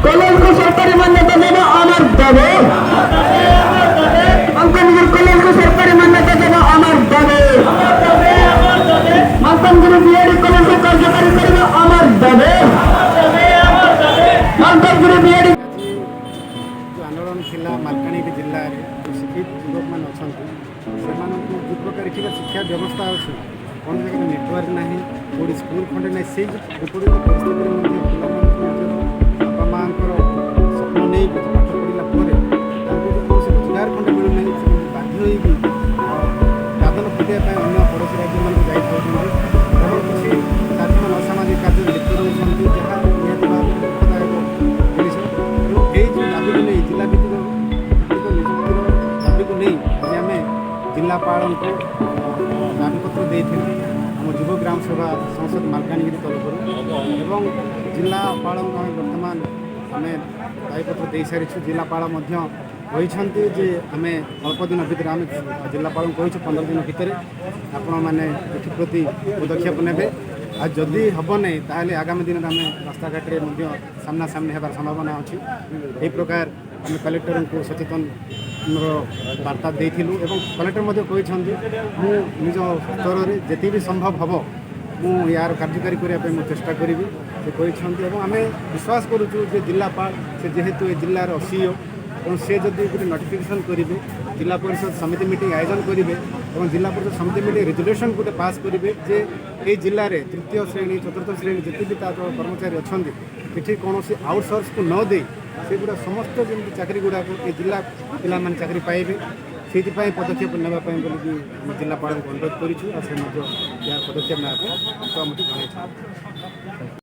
College को सरकारी मान्यता देना अमर दावे। मालकानगिरी कॉलेज को सरकारी मान्यता देना अमर दावे। मालकानगिरी बीएडी कॉलेज को कार्यकारी करना अमर दावे। मालकानगिरी बीएडी जो आंदोलन थिला मालकानगिरी जिल्ला रे शिक्षित युवक मान अछंती सेमानकु जो प्रकार की शिक्षा व्यवस्था अछि कोन जगह नेटवर्क नाही कोडी स्कूल खंडे नाही से विपरीत परिस्थिति रे मध्ये बापा मांकर स्वप्न नहीं पाठ पढ़ला पर रोजगार खंडे मिलू नहीं बाध्य होई दादन खटिया अन्य पड़ोसी राज्य मान जाई किसी साथी मान असामाजिक कार्य लिप्त रहउछंती जहाँ निहत दुखदायक जिनिस जो दाबी को नहीं जिला भित्तिक नियुक्तिर दाबी को नहीं आज आम जिलापाल को दाबीपत्र देथिलु आम युव ग्राम सभा संसद मालकानगिरी तरफ एवं जिलापाल बर्तमान आम दाबीपत्र दे सारी जिलापाल जे आम अल्प दिन भितर आम जिलापाल कही 15 दिन भितर आपण मैंने एप्रति पदक्षेप ने आज जदि हम नहीं ताहले आगामी दिन आम रास्ताघाट सामना सामने होबार संभावना अच्छी यही प्रकार आम कलेक्टर को सचेतन वार्ता देथिलु एवं कलेक्टर कहते निज स्तर में जिते भी संभव हम मु यार कार्यकारी करने चेष्टा करी से कहते आम विश्वास करुचु जिलापाल से जेहेतु ए जिलार सीईओ और से जदि गोटे नोटिफिकेशन करेंगे जिला परिषद समिति मीटिंग आयोजन करेंगे और जिला परिषद समिति मीटिंग रेजुलेशन गोटे पास करेंगे जे ये जिले में तृतीय श्रेणी चतुर्थ श्रेणी जिते भी कर्मचारी अच्छा ये कौन आउटसोर्स को न दे से गुड़ा समस्त जमी चाकरी गुड़ाक ये जिला पिला चाकरी पाइबे से पदक्षेप नापी जिलापाल को अनुरोध करूँ यार पदक्षेप ना सहमति जन।